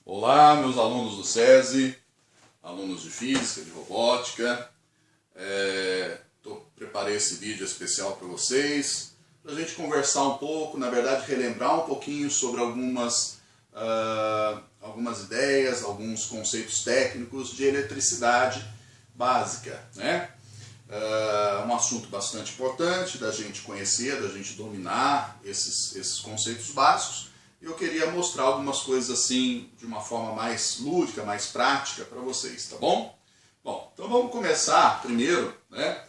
Olá, meus alunos do SESI, alunos de Física, de Robótica. Preparei esse vídeo especial para vocês, para a gente conversar um pouco, na verdade relembrar um pouquinho sobre algumas ideias, alguns conceitos técnicos de eletricidade básica, né? Um assunto bastante importante da gente conhecer, da gente dominar esses conceitos básicos. Eu queria mostrar algumas coisas assim de uma forma mais lúdica, mais prática para vocês, tá bom? Bom, então vamos começar primeiro, né,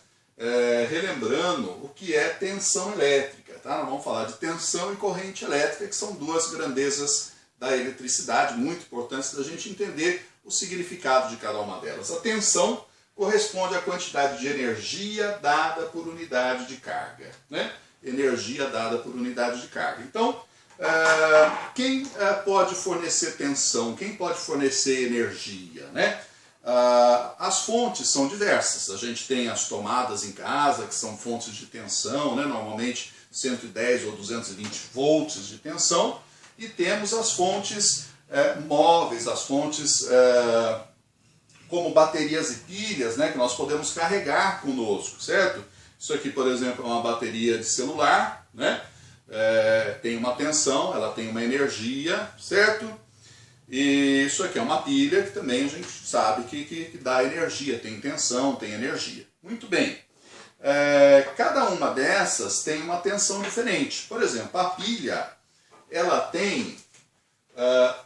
relembrando o que é tensão elétrica, tá? Nós vamos falar de tensão e corrente elétrica, que são duas grandezas da eletricidade, muito importantes da gente entender o significado de cada uma delas. A tensão corresponde à quantidade de energia dada por unidade de carga, né? Energia dada por unidade de carga. Então, quem pode fornecer tensão? Quem pode fornecer energia, né? As fontes são diversas. A gente tem as tomadas em casa, que são fontes de tensão, né? Normalmente 110 ou 220 volts de tensão. E temos as fontes móveis, as fontes como baterias e pilhas, né? Que nós podemos carregar conosco, certo? Isso aqui, por exemplo, é uma bateria de celular, né? Tem uma tensão, ela tem uma energia, certo? E isso aqui é uma pilha que também a gente sabe que dá energia, tem tensão, tem energia. Muito bem. Cada uma dessas tem uma tensão diferente. Por exemplo, a pilha, ela tem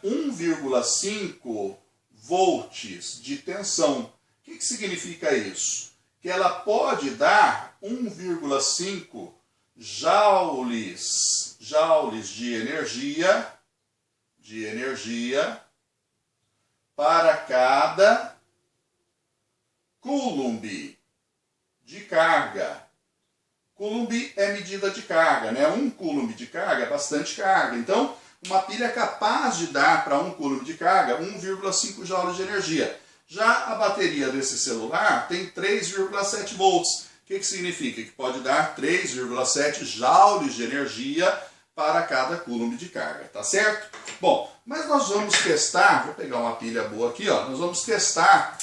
1,5 volts de tensão. O que significa isso? Que ela pode dar 1,5 joules de energia para cada coulomb de carga. Coulomb é medida de carga, né? 1 coulomb de carga é bastante carga. Então, uma pilha é capaz de dar para 1 coulomb de carga 1,5 joules de energia. Já a bateria desse celular tem 3,7 volts. O que significa? Que pode dar 3,7 joules de energia para cada coulomb de carga, tá certo? Bom, mas nós vamos testar, vou pegar uma pilha boa aqui, ó, nós vamos testar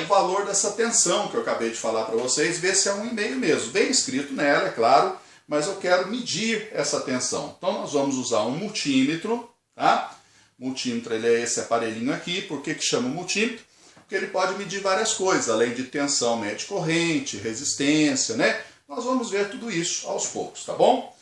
o valor dessa tensão que eu acabei de falar para vocês, ver se é 1,5 mesmo. Bem escrito nela, é claro, mas eu quero medir essa tensão. Então nós vamos usar um multímetro, tá? Multímetro, ele é esse aparelhinho aqui. Por que chama multímetro? Porque ele pode medir várias coisas, além de tensão, mede corrente, resistência, né? Nós vamos ver tudo isso aos poucos, tá bom?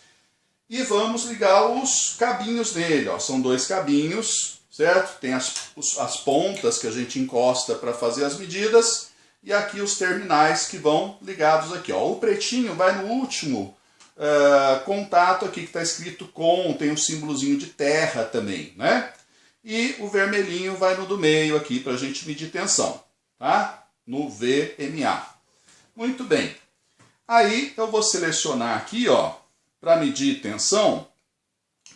E vamos ligar os cabinhos dele, ó. São 2 cabinhos, certo? Tem as pontas que a gente encosta para fazer as medidas e aqui os terminais que vão ligados aqui, ó. O pretinho vai no último contato aqui que está escrito com, tem um símbolozinho de terra também, né? E o vermelhinho vai no do meio aqui para a gente medir tensão, tá? No VMA. Muito bem. Aí eu vou selecionar aqui, ó, para medir tensão,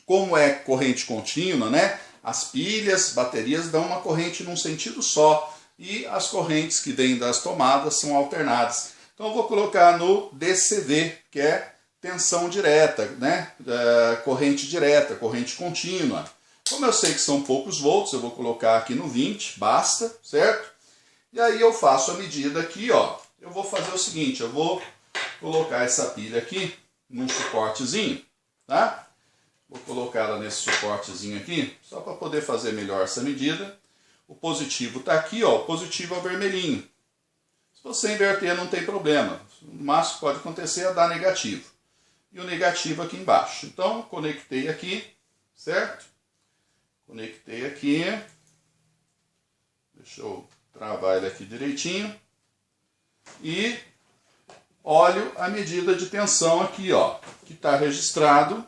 como é corrente contínua, né? As pilhas, baterias dão uma corrente num sentido só e as correntes que vêm das tomadas são alternadas. Então eu vou colocar no DCV, que é tensão direta, né? Corrente direta, corrente contínua. Como eu sei que são poucos volts, eu vou colocar aqui no 20, basta, certo? E aí eu faço a medida aqui, ó. Eu vou fazer o seguinte, eu vou colocar essa pilha aqui num suportezinho, tá? Vou colocar ela nesse suportezinho aqui, só para poder fazer melhor essa medida. O positivo está aqui, ó. O positivo é o vermelhinho. Se você inverter, não tem problema. O máximo que pode acontecer é dar negativo. E o negativo aqui embaixo. Então, conectei aqui, certo? Conectei aqui, deixa eu travar ele aqui direitinho, e olho a medida de tensão aqui, ó, que está registrando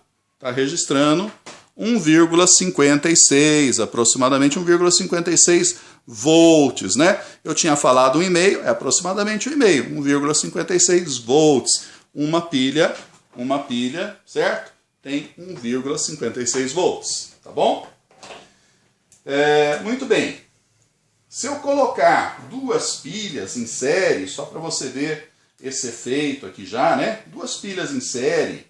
1,56, aproximadamente 1,56 volts, né? Eu tinha falado 1,5, é aproximadamente 1,5, 1,56 volts. Uma pilha, certo? Tem 1,56 volts, tá bom? Muito bem, se eu colocar 2 pilhas em série, só para você ver esse efeito aqui já, né? 2 pilhas em série,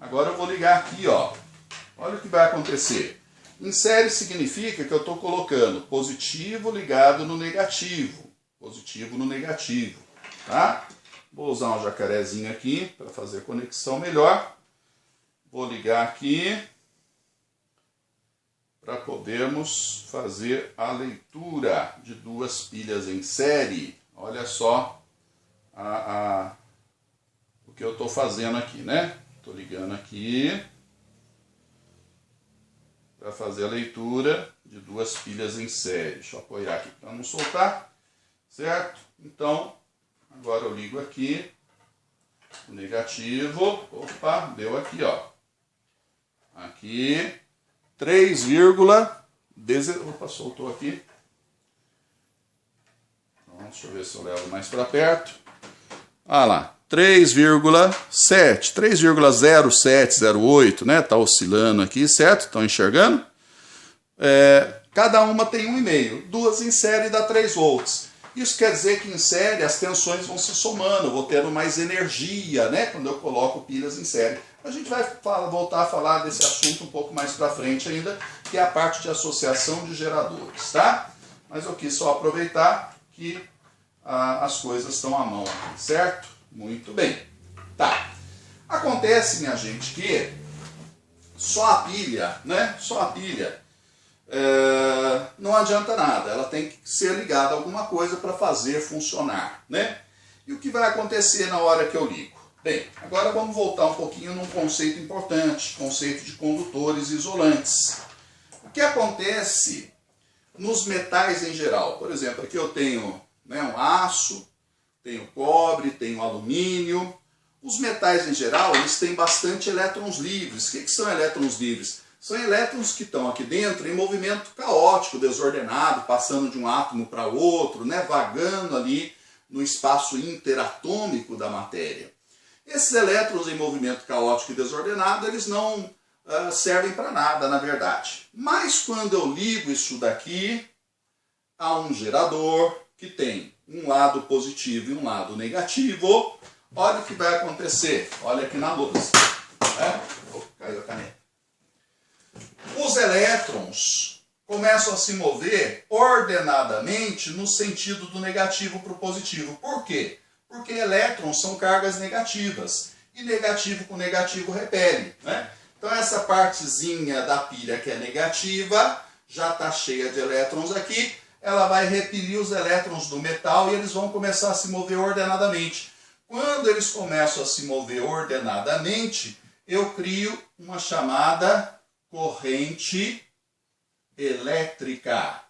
agora eu vou ligar aqui, ó. Olha o que vai acontecer. Em série significa que eu estou colocando positivo ligado no negativo. Positivo no negativo, tá? Vou usar um jacarezinho aqui para fazer conexão melhor. Vou ligar aqui para podermos fazer a leitura de duas pilhas em série. Olha só o que eu estou fazendo aqui, né? Estou ligando aqui para fazer a leitura de duas pilhas em série. Deixa eu apoiar aqui para não soltar, certo? Então, agora eu ligo aqui o negativo. Opa, deu aqui, ó. Aqui, 3,16. Opa, soltou aqui. Então, deixa eu ver se eu levo mais para perto. Ah lá, 3,7, 3,0708, né? Tá oscilando aqui, certo? Estão enxergando? Cada uma tem 1,5. Duas em série dá 3 volts. Isso quer dizer que em série as tensões vão se somando, eu vou tendo mais energia, né? Quando eu coloco pilhas em série. A gente vai voltar a falar desse assunto um pouco mais para frente ainda, que é a parte de associação de geradores, tá? Mas eu quis só aproveitar que as coisas estão à mão aqui, certo? Muito bem. Tá. Acontece, minha gente, que só a pilha, né? Só a pilha não adianta nada. Ela tem que ser ligada a alguma coisa para fazer funcionar, né? E o que vai acontecer na hora que eu ligo? Bem, agora vamos voltar um pouquinho num conceito importante, conceito de condutores isolantes. O que acontece nos metais em geral? Por exemplo, aqui eu tenho, né, um aço, tenho cobre, tenho alumínio. Os metais em geral, eles têm bastante elétrons livres. O que são elétrons livres? São elétrons que estão aqui dentro em movimento caótico, desordenado, passando de um átomo para outro, né, vagando ali no espaço interatômico da matéria. Esses elétrons em movimento caótico e desordenado, eles não servem para nada, na verdade. Mas quando eu ligo isso daqui a um gerador que tem um lado positivo e um lado negativo, olha o que vai acontecer. Olha aqui na luz. Caiu a caneta. Os elétrons começam a se mover ordenadamente no sentido do negativo para o positivo. Por quê? Porque elétrons são cargas negativas. E negativo com negativo repele, né? Então essa partezinha da pilha que é negativa, já está cheia de elétrons aqui, ela vai repelir os elétrons do metal e eles vão começar a se mover ordenadamente. Quando eles começam a se mover ordenadamente, eu crio uma chamada corrente elétrica.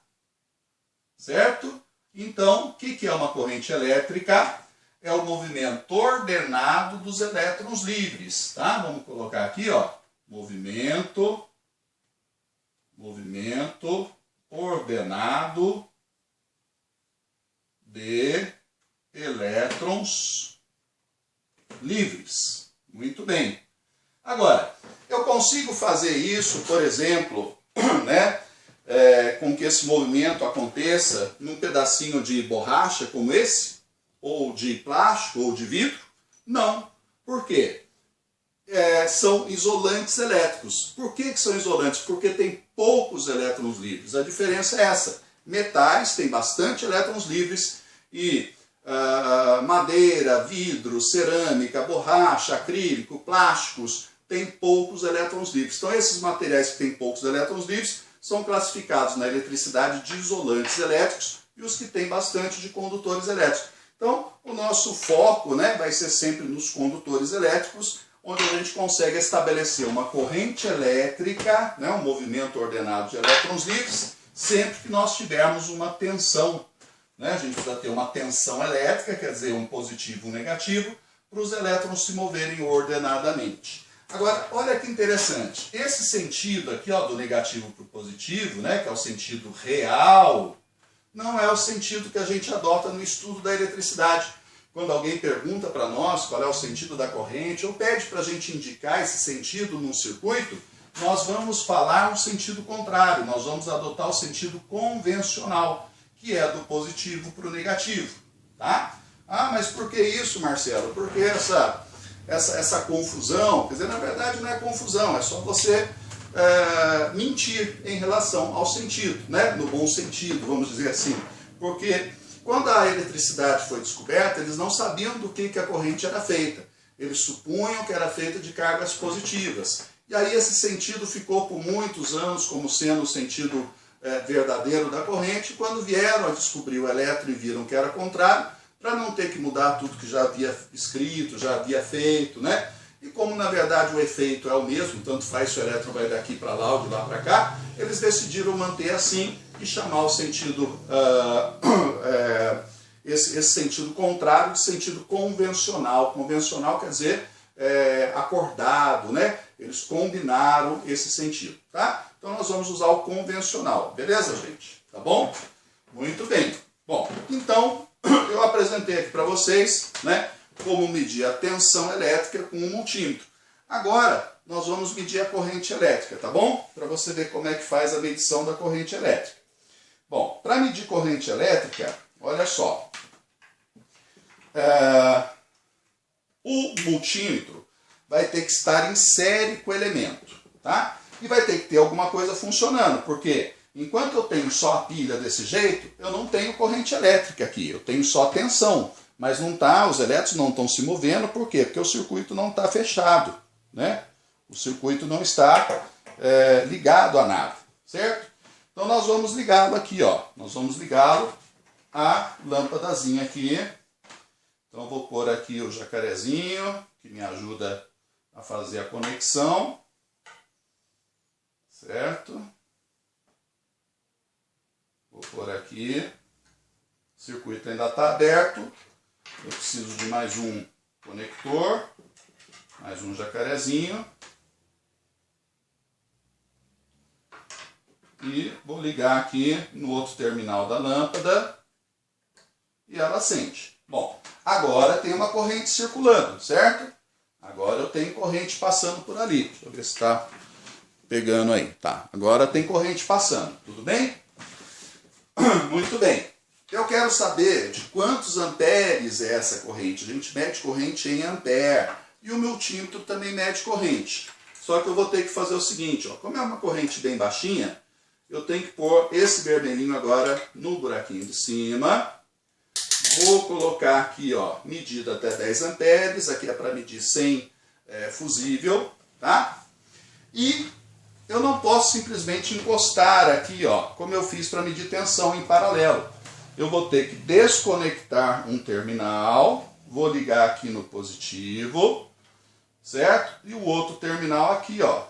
Certo? Então, o que é uma corrente elétrica? É o movimento ordenado dos elétrons livres, tá? Vamos colocar aqui, ó, movimento ordenado de elétrons livres. Muito bem. Agora, eu consigo fazer isso, por exemplo, né, com que esse movimento aconteça num pedacinho de borracha como esse? Ou de plástico, ou de vidro? Não. Por quê? São isolantes elétricos. Por que são isolantes? Porque tem poucos elétrons livres. A diferença é essa. Metais têm bastante elétrons livres e madeira, vidro, cerâmica, borracha, acrílico, plásticos têm poucos elétrons livres. Então esses materiais que têm poucos elétrons livres são classificados na eletricidade de isolantes elétricos e os que têm bastante de condutores elétricos. Então, o nosso foco, né, vai ser sempre nos condutores elétricos, onde a gente consegue estabelecer uma corrente elétrica, né, um movimento ordenado de elétrons livres, sempre que nós tivermos uma tensão. Né? A gente precisa ter uma tensão elétrica, quer dizer, um positivo e um negativo, para os elétrons se moverem ordenadamente. Agora, olha que interessante. Esse sentido aqui, ó, do negativo para o positivo, né, que é o sentido real, não é o sentido que a gente adota no estudo da eletricidade. Quando alguém pergunta para nós qual é o sentido da corrente, ou pede para a gente indicar esse sentido num circuito, nós vamos falar um sentido contrário, nós vamos adotar o sentido convencional, que é do positivo para o negativo. Tá? Ah, mas por que isso, Marcelo? Porque essa confusão, quer dizer, na verdade não é confusão, é só você mentir em relação ao sentido, né? No bom sentido, vamos dizer assim. Porque quando a eletricidade foi descoberta, eles não sabiam do que a corrente era feita. Eles supunham que era feita de cargas positivas. E aí esse sentido ficou por muitos anos como sendo o sentido verdadeiro da corrente. Quando vieram a descobrir o elétron e viram que era contrário, para não ter que mudar tudo que já havia escrito, já havia feito, né? E como na verdade o efeito é o mesmo, tanto faz se o elétron vai daqui para lá ou de lá para cá, eles decidiram manter assim e chamar o sentido, esse sentido contrário de sentido convencional. Convencional quer dizer acordado, né? Eles combinaram esse sentido, tá? Então nós vamos usar o convencional, beleza, gente? Tá bom? Muito bem. Bom, então eu apresentei aqui para vocês, né, como medir a tensão elétrica com um multímetro. Agora nós vamos medir a corrente elétrica, tá bom? Para você ver como é que faz a medição da corrente elétrica. Bom, para medir corrente elétrica, olha só. O multímetro vai ter que estar em série com o elemento, tá? E vai ter que ter alguma coisa funcionando, porque enquanto eu tenho só a pilha desse jeito, eu não tenho corrente elétrica aqui, eu tenho só tensão, mas não tá, os elétrons não estão se movendo, por quê? Porque o circuito não está fechado, né? O circuito não está ligado a nada, certo? Então nós vamos ligá-lo aqui, ó, nós vamos ligá-lo à lâmpadazinha aqui. Então eu vou pôr aqui o jacarezinho, que me ajuda a fazer a conexão, certo? Vou pôr aqui, o circuito ainda está aberto, eu preciso de mais um conector, mais um jacarezinho. E vou ligar aqui no outro terminal da lâmpada e ela acende. Bom, agora tem uma corrente circulando, certo? Agora eu tenho corrente passando por ali. Deixa eu ver se está pegando aí. Tá, agora tem corrente passando, tudo bem? Muito bem. Eu quero saber de quantos amperes é essa corrente. A gente mede corrente em ampere. E o multímetro também mede corrente. Só que eu vou ter que fazer o seguinte, ó, como é uma corrente bem baixinha, eu tenho que pôr esse vermelhinho agora no buraquinho de cima. Vou colocar aqui, ó, medida até 10 amperes, aqui é para medir sem fusível, tá? E eu não posso simplesmente encostar aqui, ó, como eu fiz para medir tensão em paralelo. Eu vou ter que desconectar um terminal, vou ligar aqui no positivo, certo? E o outro terminal aqui, ó,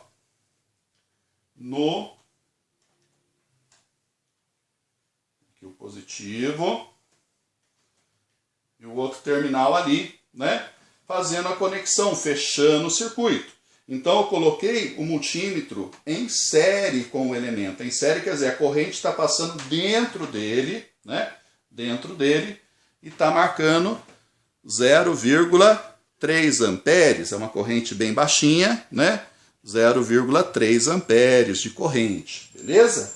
aqui o positivo. E o outro terminal ali, né? Fazendo a conexão, fechando o circuito. Então eu coloquei o multímetro em série com o elemento. Em série quer dizer, a corrente está passando dentro dele, né? Dentro dele, e está marcando 0,3 amperes. É uma corrente bem baixinha, né? 0,3 amperes de corrente, beleza?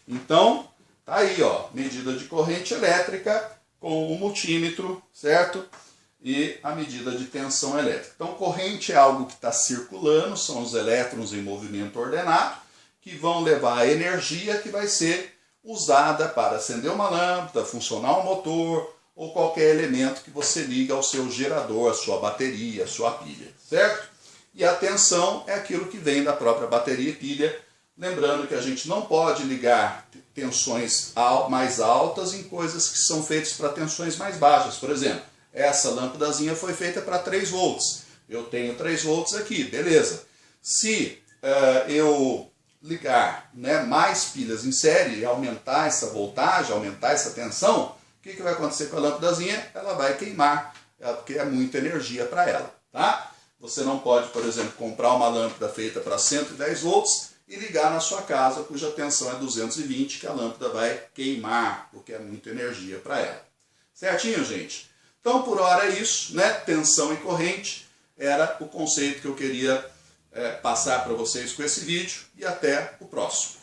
Então, tá aí, ó, medida de corrente elétrica com o multímetro, certo? E a medida de tensão elétrica. Então, corrente é algo que está circulando, são os elétrons em movimento ordenado, que vão levar a energia que vai ser usada para acender uma lâmpada, funcionar um motor, ou qualquer elemento que você liga ao seu gerador, a sua bateria, a sua pilha, certo? E a tensão é aquilo que vem da própria bateria e pilha. Lembrando que a gente não pode ligar tensões mais altas em coisas que são feitas para tensões mais baixas. Por exemplo, essa lâmpadazinha foi feita para 3 volts. Eu tenho 3 volts aqui, beleza. Se eu ligar, né, mais pilhas em série e aumentar essa voltagem, aumentar essa tensão, o que vai acontecer com a lâmpadazinha? Ela vai queimar, porque é muita energia para ela, tá? Você não pode, por exemplo, comprar uma lâmpada feita para 110 volts e ligar na sua casa, cuja tensão é 220, que a lâmpada vai queimar, porque é muita energia para ela. Certinho, gente? Então, por hora é isso, né? Tensão e corrente era o conceito que eu queria passar para vocês com esse vídeo, e até o próximo.